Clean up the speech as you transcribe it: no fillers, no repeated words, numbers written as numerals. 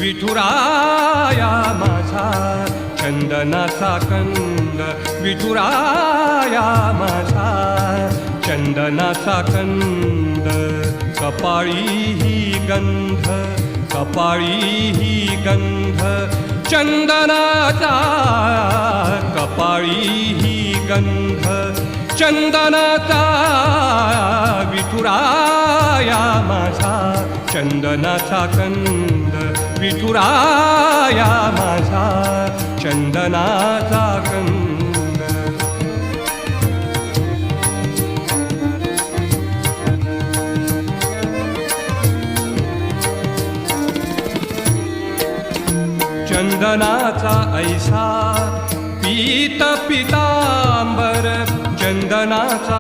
विठुराया माझा चंदनाचा कंद, विठुराया माझा चंदनाचा कंद. कपाळी ही गंध, कपाळी ही गंध चंदनाचा, कपाळी ही गंध चंदनाचा. विठुराया माझा चंदनाचा कंद, विठुराया माझा चंदनाचा कंद. चंदनाचा ऐसा पीत पितांबर, चंदनाचा